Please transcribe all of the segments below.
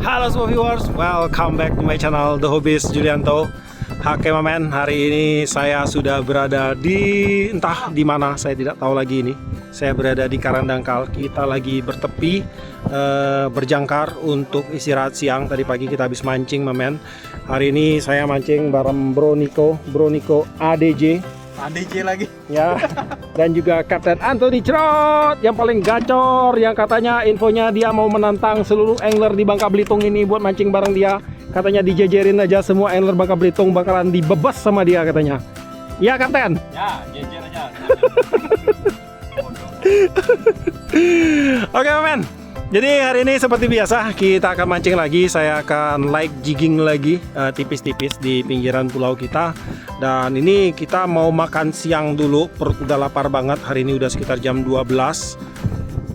Halo semua viewers, welcome back to my channel The Hobbyist Julianto. Oke Mamen, hari ini saya sudah berada di entah di mana, saya tidak tahu lagi ini. Saya berada di Karangdangkal. Kita lagi bertepi, berjangkar untuk istirahat siang. Tadi pagi kita habis mancing Mamen. Hari ini saya mancing bareng Bro Niko ADJ lagi ya, dan juga Kapten Anthony Cerot yang paling gacor, yang katanya infonya dia mau menantang seluruh angler di Bangka Belitung ini buat mancing bareng dia. Katanya dijejerin aja, semua angler Bangka Belitung bakalan dibebas sama dia katanya. Ya Kapten? Ya, jejer aja. Oke men, jadi hari ini seperti biasa kita akan mancing lagi. Saya akan light jigging lagi tipis-tipis di pinggiran pulau kita. Dan ini kita mau makan siang dulu, perut udah lapar banget. Hari ini udah sekitar jam 12.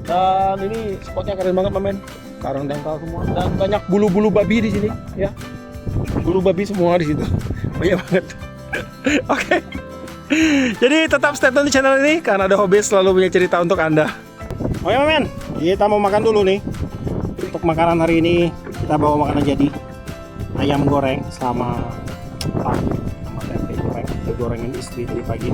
Dan ini spotnya keren banget Mamen, Karangdangkal semua. Dan banyak bulu-bulu babi di sini ya. Bulu babi semua di situ. Banyak banget. Oke. Jadi tetap stay tune di channel ini karena ada hobi selalu punya cerita untuk Anda. Oke Mamen, kita mau makan dulu nih. Untuk makanan hari ini kita bawa makanan jadi ayam goreng sama tahu sama tempe goreng. Itu gorengan istri tadi pagi.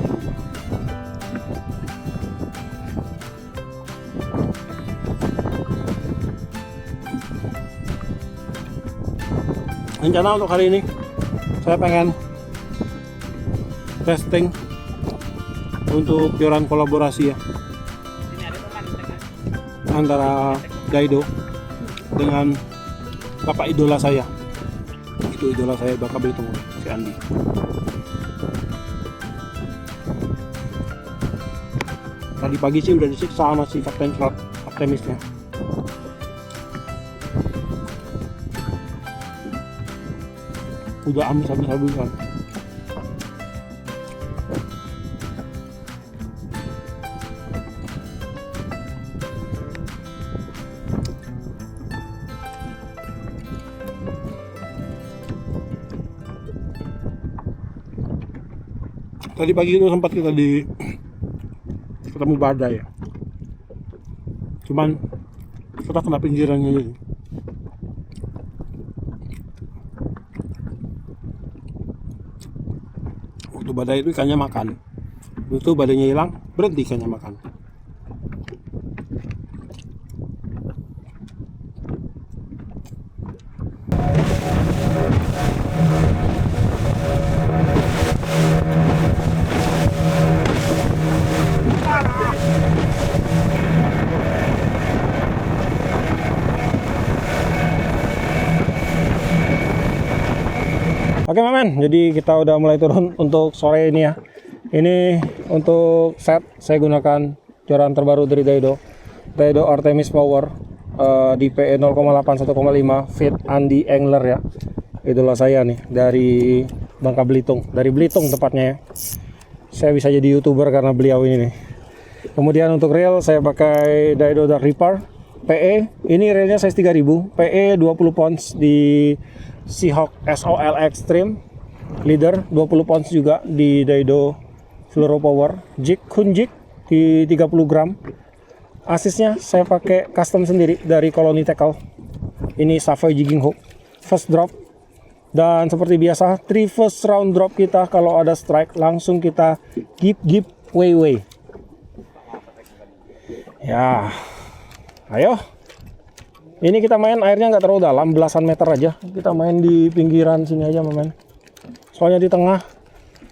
Rencana untuk hari ini saya pengen testing untuk joran kolaborasi ya antara Daido dengan bapak idola saya. Itu idola saya Bangka Belitung, si Andi. Tadi pagi sih udah disiksa sama si Kapten Cerot, optimisnya. Udah amis habis-habisan. Tadi pagi itu sempat kita ketemu badai ya. Cuman kita kena pinggirannya ini. Waktu badai itu ikannya makan. Begitu badainya hilang, berhenti ikannya makan. Oke Mamen, jadi kita udah mulai turun untuk sore ini ya. Ini untuk set saya gunakan joran terbaru dari Daido Artemis Power di PE 0,8 1,5 Fit Andi Angler ya. Idola saya nih dari Bangka Belitung, dari Belitung tepatnya ya. Saya bisa jadi YouTuber karena beliau ini nih. Kemudian untuk reel saya pakai Daido Dark Reaper PE. Ini reelnya size 3000, PE 20 pounds di Seahawk SOL Extreme, leader 20 pounds juga di Daido Fluoro Power, jig Kunjig di 30 gram. Asisnya saya pakai custom sendiri dari Colony Tackle. Ini Savoy Jigging Hook, first drop. Dan seperti biasa, 3 first round drop kita kalau ada strike langsung kita give way. Ya, ayo. Ini kita main airnya nggak terlalu dalam, belasan meter aja. Kita main di pinggiran sini aja Mamen. Soalnya di tengah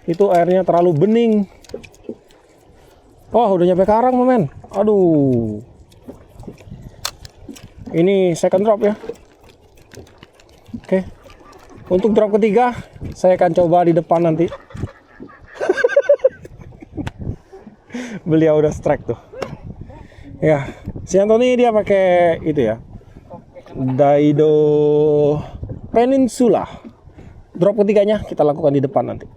itu airnya terlalu bening. Oh, udah nyampe karang Mamen. Aduh. Ini second drop ya. Oke. Untuk drop ketiga, saya akan coba di depan nanti. Beliau udah strike tuh. Ya, si Anthony dia pakai itu ya. Daido Peninsula. Drop ketiganya kita lakukan di depan nanti.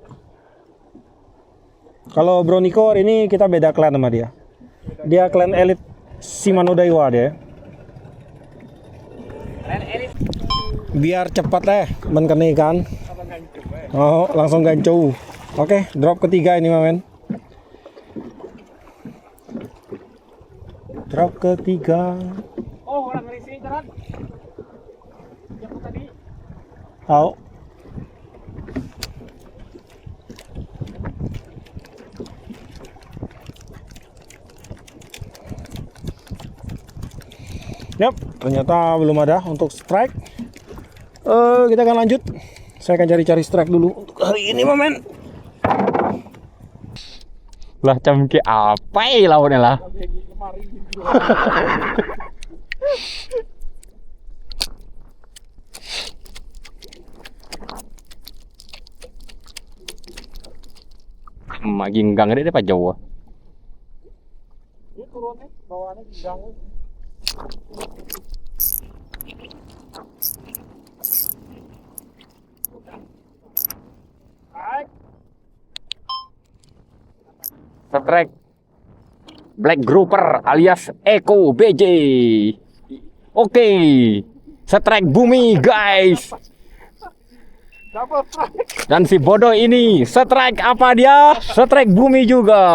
Kalau Bro Niko hari ini kita beda clan sama dia. Dia clan elit Shimano Daiwa dia. Biar cepat menkeni ikan. Oh, langsung gancu. Oke, drop ketiga ini Mamen. Drop ketiga. Oh, orang ngisi jalan. Tahu. Yap, ternyata belum ada untuk strike. Kita akan lanjut. Saya akan cari-cari strike dulu untuk hari ini, Mamen. Lah camke apa lawannya lah? Maginggang deh Pak Jawa. Ini turunnya, bawaannya ginggang. Strike Black Grouper alias Eko BJ. Oke, strike bumi guys. Dan si bodoh ini strike apa dia? Strike bumi juga.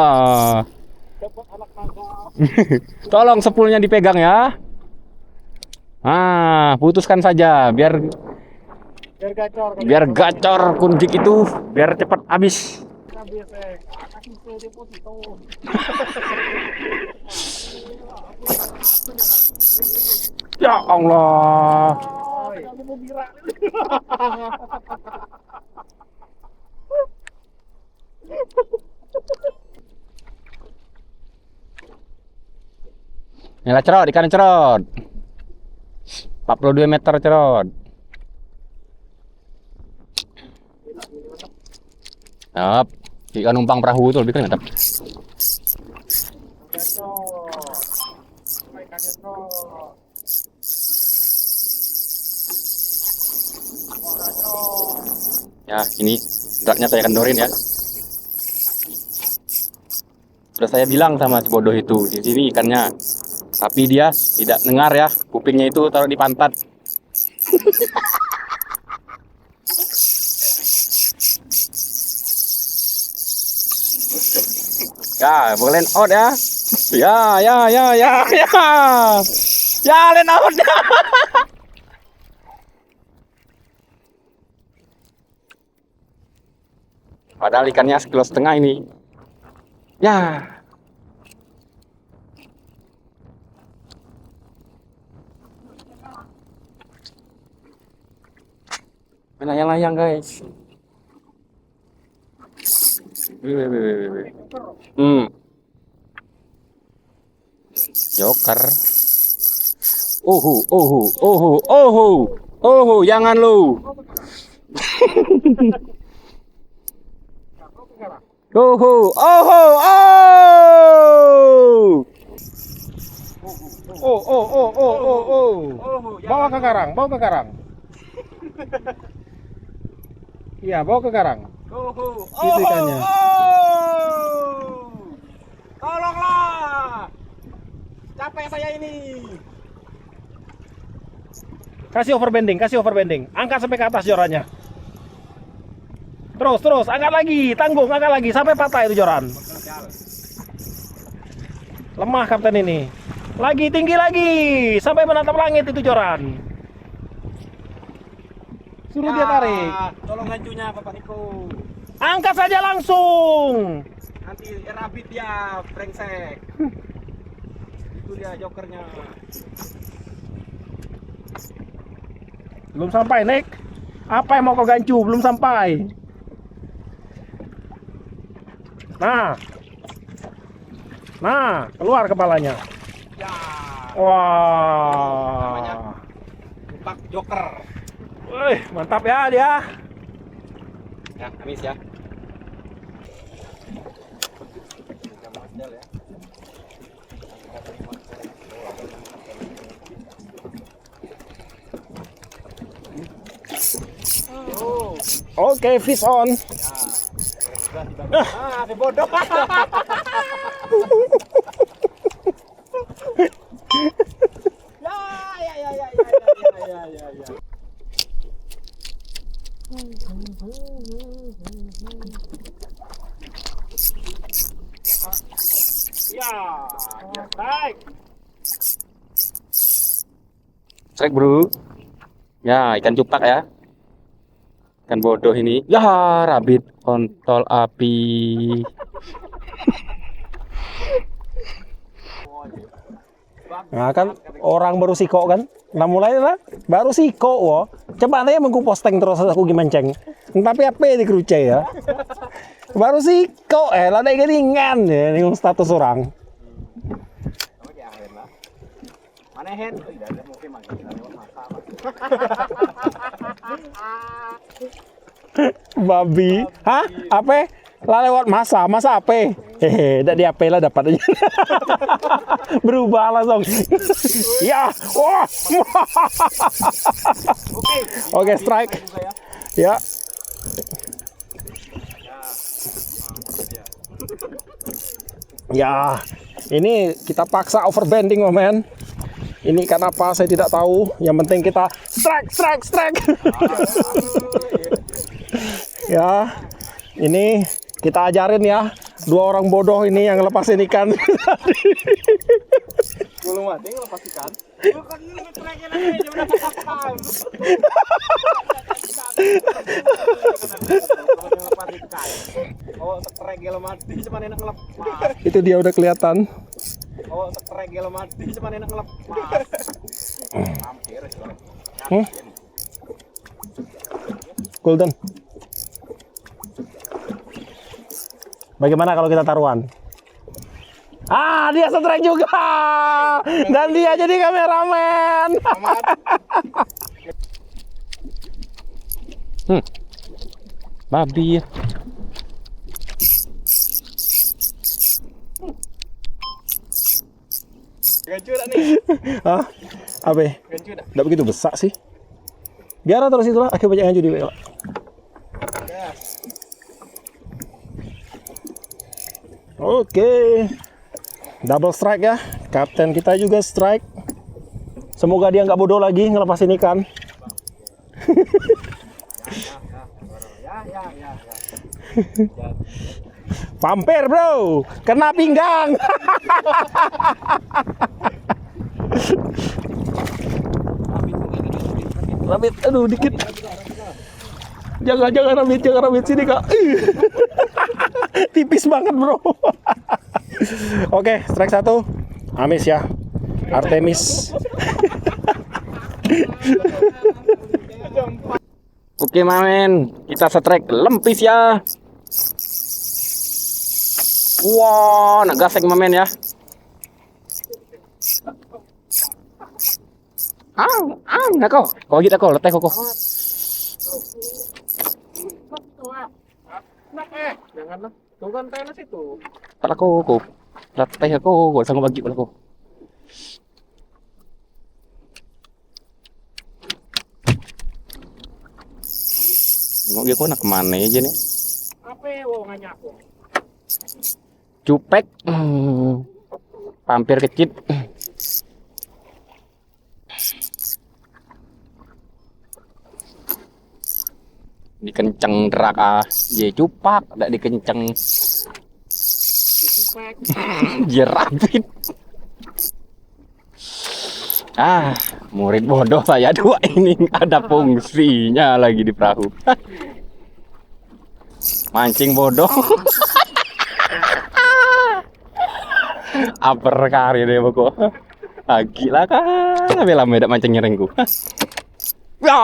Tolong sepulnya dipegang ya. Putuskan saja biar gacor kunjik itu biar cepat habis. Ya Allah. Inilah cerot, ikan cerot. 42 meter cerot. Yap, ikan numpang perahu itu lebih keren, mantap. Ya, ini dragnya saya kendorin ya. Sudah saya bilang sama si bodoh itu, di sini ikannya. Tapi dia tidak dengar ya, kupingnya itu taruh di pantat. Ya, boleh out ya. Ya. Ya, len out ya. Padahal ikannya 1,5 kilo ini. Ya. Melayang-layang guys. Wih. Joker. Jangan lu. Bawa ke karang. Iya, bawa ke karang. Itu ikannya. Tolonglah. Capek saya ini. Kasih overbending. Angkat sampai ke atas jorannya. Terus, angkat lagi, angkat lagi sampai patah itu joran. Lemah kapten ini. Lagi tinggi lagi sampai menatap langit itu joran. Suruh dia tarik. Tolong gancunya Bapak Niko. Angkat saja langsung. Nanti rabit dia, brengsek. Itu dia jokernya. Belum sampai, Nek. Apa yang mau kau gancu? Belum sampai. Nah, keluar kepalanya. Ya. Wah. Namanya Pak Joker. Wih, mantap ya dia. Ya, habis ya. Oke, fish on. Ada bodoh. Ya. Baik. Strike bro. Ya, ikan cupak ya. Kan bodoh ini. Ya, rabit kontol api. Nah kan orang baru siko kan. Nah mulai lah baru siko wo. Coba nanti aku posting terus aku gimanceng. Tapi apa di keruce ya? Baru siko lah ada gelingan ya ini status orang. Manehin. Babi. Hah? Apa? Lah lewat masa apa? Hehe, dak di apa lah dapat aja. Berubah langsung. Ya, wah. Oke, strike. Ya. Ya, ini kita paksa overbending, men. Ini kenapa saya tidak tahu. Yang penting kita strike. Ya, ini kita ajarin ya. Dua orang bodoh ini yang lepasin ikan. Belum mati ngelepas ikan. Oh, terregel mati cuman enak ngelepas. Itu dia udah kelihatan. Oh, terregel mati cuman enak ngelepas. Hampir. Golden. Bagaimana kalau kita taruhan? Ah, dia strike juga. Dan dia jadi kameramen. Babi. Gancu dah nih. Hah? Apa? Gancu dah. Nggak begitu besar sih. Biar terus itulah. Akhirnya banyak yang judi. Oke. Double strike ya. Kapten kita juga strike. Semoga dia nggak bodoh lagi ngelepasin ikan. Pampir bro, kena pinggang. Rabit, aduh dikit. Jangan rabit sini kak. Tipis banget bro. Oke, strike 1. Amis ya, Artemis. Oke, mamen. Kita strike lempis ya. Wah, nak gasek mamen ya. Nak kau. Kau gitu kau, leteh kau. Janganlah. Tunggu tenis itu. Tak aku. Leteh aku, gak sanggup bagi aku. Ngok dia kau nak kemana aja nih? Apa wo nganyaku? Cupek. Pampir kecil. Dikenceng derak ye cupak, tak dikenceng jerapit. Murid bodoh saya dua ini ada fungsinya lagi di perahu. Mancing bodoh. Aper kari deh pokok. Gila kan, bela medak mancing nyerengku. Ya.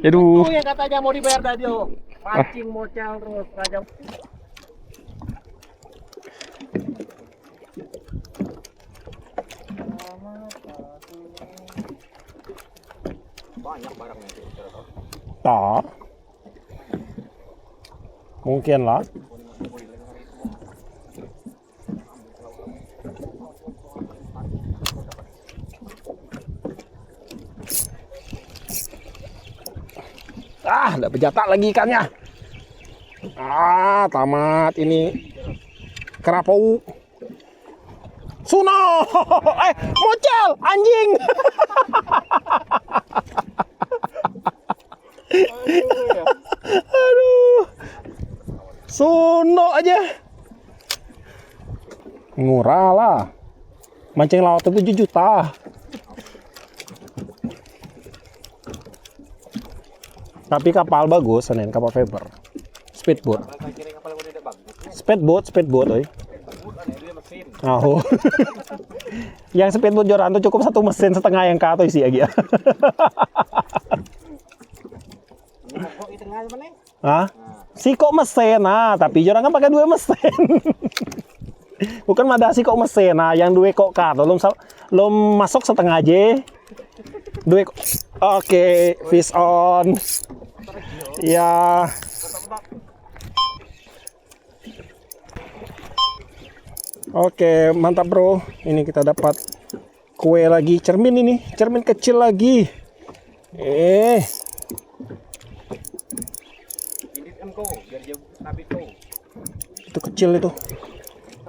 Aduh. Yang katanya mau dibayar tadi oh. Mancing mocal terus raja. Banyak barangnya itu. Tak. Mungkin lah. Nggak berjatak lagi ikannya. Tamat ini. Kerapau. Suno. Mocel, anjing. Aduh. Suno aja. Murah lah. Mancing laut itu 7 juta. Tapi kapal bagus, Senin, kapal fiber. Speedboat. Speedboat, oi. Oh. Yang speedboat Joran tuh cukup 1 mesin setengah yang kato isi lagi ya. Hah? Siko mesin, tapi Joran kan pakai 2 mesin. Bukan ada siko mesin, yang 2 kok kato, lo masuk setengah aja. 2 kok. Oke, fish on. Ya. Oke, mantap bro. Ini kita dapat kue lagi, cermin ini, cermin kecil lagi. Itu kecil itu.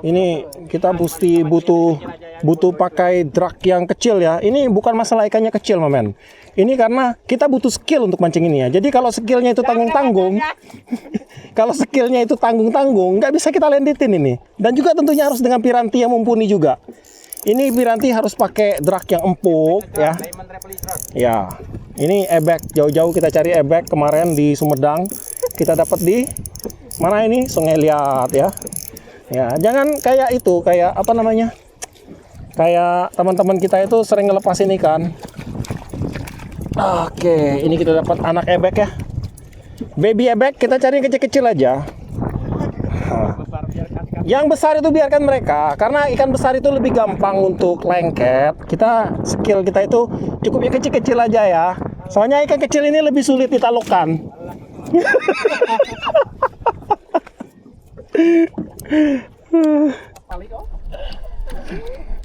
Ini kita butuh pakai drag yang kecil ya. Ini bukan masalah ikannya kecil, Mamen. Ini karena kita butuh skill untuk mancing ini ya. Jadi kalau skillnya itu tanggung-tanggung, kalau skillnya itu tanggung-tanggung, nggak bisa kita landitin ini. Dan juga tentunya harus dengan piranti yang mumpuni juga. Ini piranti harus pakai drag yang empuk ya. Ya, ini ebek. Jauh-jauh kita cari ebek kemarin di Sumedang. Kita dapat di mana ini? Sungai Liat ya. Ya, jangan kayak itu, kayak apa namanya? Kayak teman-teman kita itu sering ngelepasin ikan. Oke, ini kita dapat anak ebek ya. Baby ebek, kita cari yang kecil-kecil aja. Yang besar itu biarkan mereka, karena ikan besar itu lebih gampang untuk lengket. Skill kita itu cukup yang kecil-kecil aja ya. Soalnya ikan kecil ini lebih sulit ditaklukkan.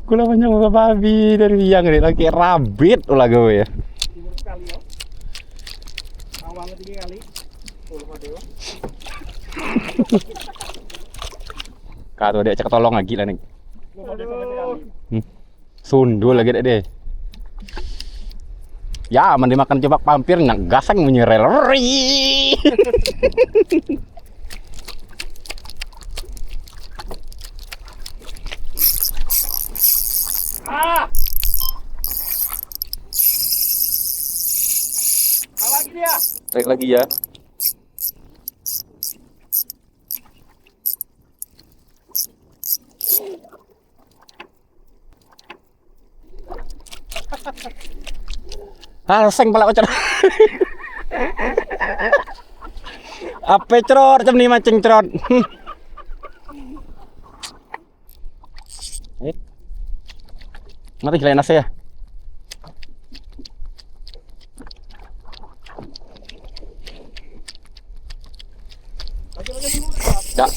Kula banyak muka babi dari yang ini lagi rabit ulah gue ya. Awalnya 3 kali. Kado dia cek tolong lagi lah nih. Sundul lagi deh. Ya, mandi makan coba pampir gasang menyerel. Lagi dia. Tarik lagi ya. Seng pala ocor. Apa cerot jam 5 mancing cerot. Mati gila nasi ya. Ya.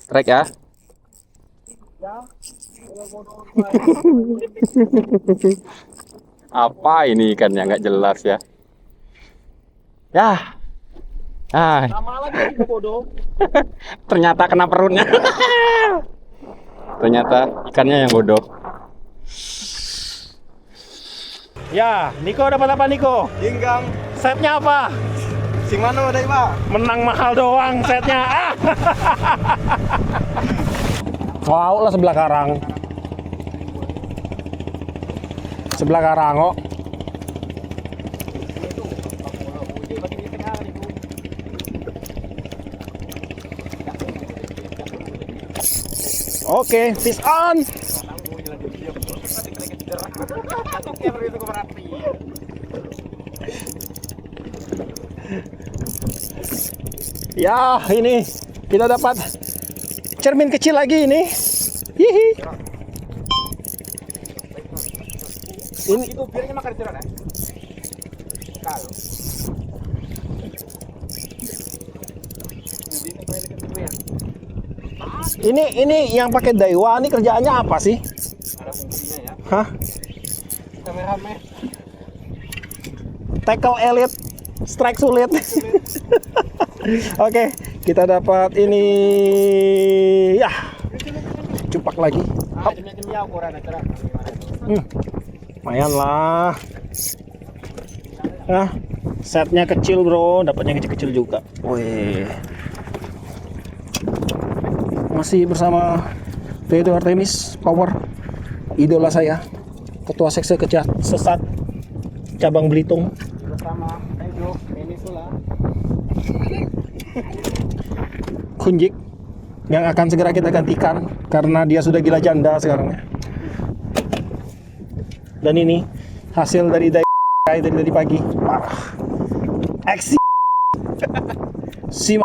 Strike ya. Apa ini ikan yang nggak jelas ya? Ya. Sama lagi bodoh. Ternyata kena perutnya. Ternyata ikannya yang bodoh. Ya, Niko dapat apa Niko? Inggang Setnya apa? sing mana dari Pak? Menang mahal doang setnya. Wow lah sebelah karang. Sebelah karang kok. Oke, fish on. Ya, ini kita dapat cermin kecil lagi ini. Hihi. Ini Itu biarnya makan cerot ya. Kalau ini yang pakai Daiwa ini kerjaannya apa sih? ada fungsinya ya. Hah? Kameramen. Tackle elite, strike sulit. Oke, kita dapat ini. Ya, cupak lagi. Jam-jam ukuran acara. Lumayan lah. Nah, setnya kecil bro, dapatnya kecil-kecil juga. Wih. Masih bersama Theodore Artemis Power, idola saya, ketua sekse kejat sesat cabang Belitung. Bersama Edo Peninsula. Kunjik yang akan segera kita gantikan karena dia sudah gila janda sekarang. Dan ini hasil dari dari pagi. Parah. Eksi si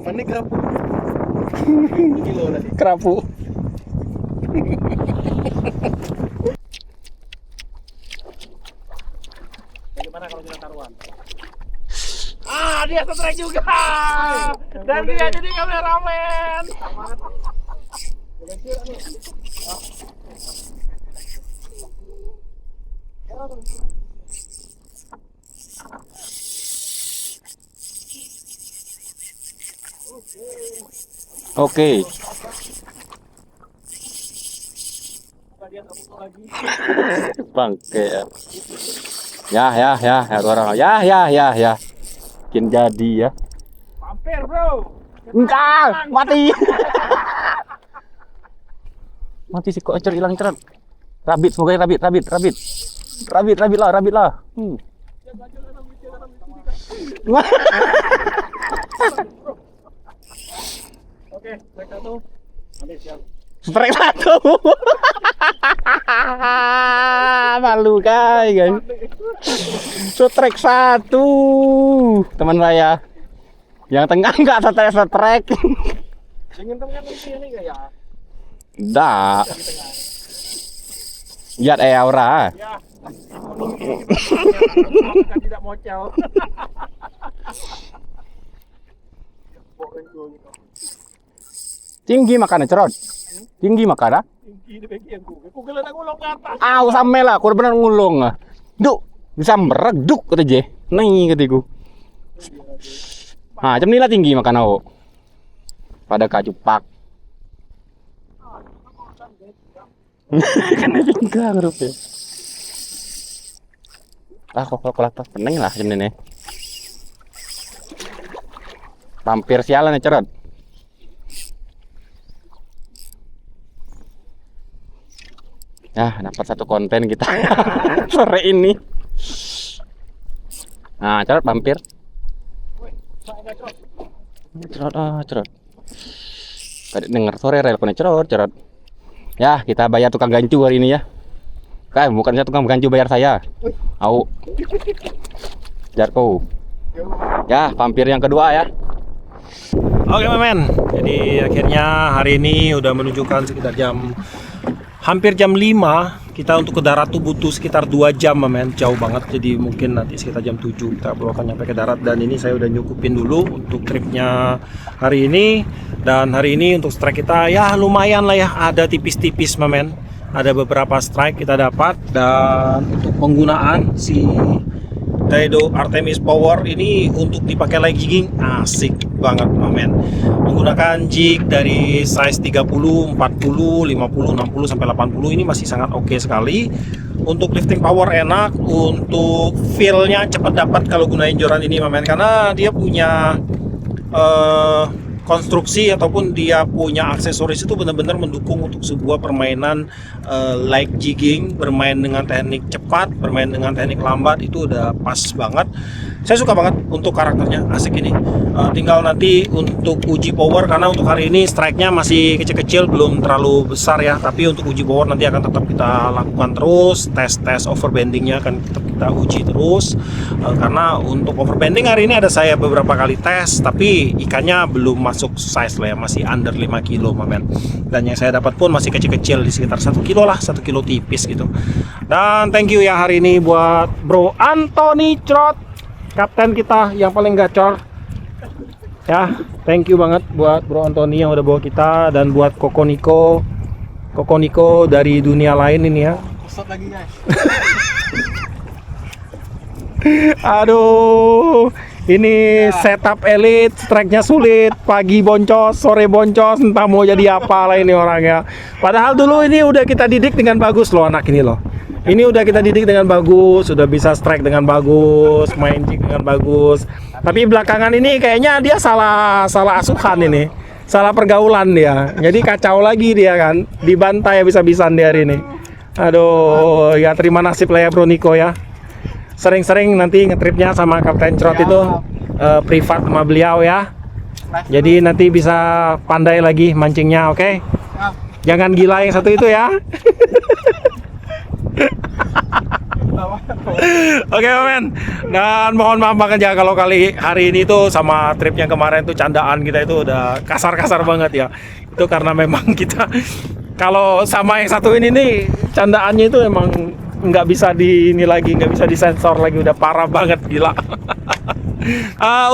Mana kerapu? kerapu. Bagaimana kalau kita taruhan? Ah, dia strike juga. Dan dia jadi kameramen. Oke. Bangke ya. Ya, orang. Ya. Bikin jadi ya. Hampir, bro. Enggak, mati. Mati si kocer hilang cerut. Rabit, semoga rabit lah. Oke, strike satu. Nanti siap. Strike satu. Malu guys. Strike satu. Teman saya. Yang tengah enggak strike. Ingin teman ini enggak ya? Enggak. Lihat aura. Ya. Kan tidak mocel. Tinggi makannya cerot. Tinggi makannya. Tinggi di bagian gue. Gue gelar ngulung ke atas. Sampai lah, aku benar ngulung. Duk, bisa mereduk kata je. Nih ketiku. Nah, macam inilah tinggi makan aku. Pada kacupak. Kena pinggang rupanya. Kok pening lah macam ini. Hampir sialan ya cerot. Nah, dapat satu konten kita sore ini. Nah, cerot hampir. Cerot. Tadi denger sore rel kena cerot. Ya, kita bayar tukang gancu hari ini ya. Bukan saya tukang gancu, bayar saya. Au. Jarko. Ya, vampir yang kedua ya. Oke, men. Jadi akhirnya hari ini udah menunjukkan sekitar hampir jam 5. Kita untuk ke darat tuh butuh sekitar 2 jam, men. Jauh banget. Jadi mungkin nanti sekitar jam 7 kita baru akan nyampe ke darat. Dan ini saya udah nyukupin dulu untuk tripnya hari ini. Dan hari ini untuk strike kita ya lumayan lah ya. Ada tipis-tipis, men. Ada beberapa strike kita dapat. Dan untuk penggunaan si Daido Artemis Power ini untuk dipakai light jigging asik banget, men. Menggunakan jig dari size 30, 40, 50, 60 sampai 80 ini masih sangat oke sekali. Untuk lifting power enak, untuk feel-nya cepat dapat kalau gunain joran ini, men, karena dia punya konstruksi ataupun dia punya aksesoris itu benar-benar mendukung untuk sebuah permainan light jigging, bermain dengan teknik cepat, bermain dengan teknik lambat, itu udah pas banget. Saya suka banget untuk karakternya, asik ini. Tinggal nanti untuk uji power, karena untuk hari ini strike-nya masih kecil-kecil, belum terlalu besar ya. Tapi untuk uji power nanti akan tetap kita lakukan terus, tes overbandingnya akan tetap kita uji terus. Karena untuk overbanding hari ini ada saya beberapa kali tes, tapi ikannya belum masuk size lah ya, masih under 5 kilo, men. Dan yang saya dapat pun masih kecil-kecil, di sekitar 1 kilo lah, 1 kilo tipis gitu. Dan thank you ya hari ini buat Bro Anthony Trot, kapten kita yang paling gacor ya. Thank you banget buat Bro Anthony yang udah bawa kita, dan buat Koko Niko dari dunia lain ini ya. Kusut lagi, guys. Aduh, ini setup elit, strike-nya sulit, pagi boncos, sore boncos, entah mau jadi apa lah ini orangnya. Padahal dulu ini udah kita didik dengan bagus loh anak ini loh. Ini udah kita didik dengan bagus, sudah bisa strike dengan bagus, main jig dengan bagus. Tapi belakangan ini kayaknya dia salah asuhan ini, salah pergaulan dia. Jadi kacau lagi dia kan, dibantai habis-habisan di hari ini. Aduh, ya terima nasib lah ya Bro Niko ya. Sering-sering nanti ngetripnya sama Kapten Cerot itu privat sama beliau ya. Jadi nanti bisa pandai lagi mancingnya, oke? Jangan gila yang satu itu ya. Oke men, dan mohon maaf banget ya kalau kali hari ini tuh sama trip yang kemarin tuh candaan kita itu udah kasar-kasar banget ya. Itu karena memang kita kalau sama yang satu ini nih candaannya itu emang nggak bisa di ini lagi, nggak bisa disensor lagi, udah parah banget gila.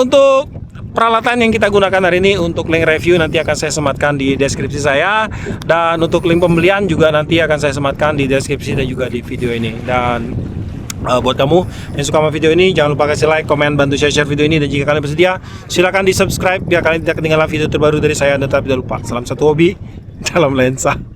Untuk peralatan yang kita gunakan hari ini untuk link review nanti akan saya sematkan di deskripsi saya, dan untuk link pembelian juga nanti akan saya sematkan di deskripsi dan juga di video ini. Dan buat kamu yang suka sama video ini jangan lupa kasih like, komen, bantu share video ini, dan jika kalian bersedia silahkan di subscribe biar kalian tidak ketinggalan video terbaru dari saya. Dan tetap tidak lupa, salam satu hobi dalam lensa.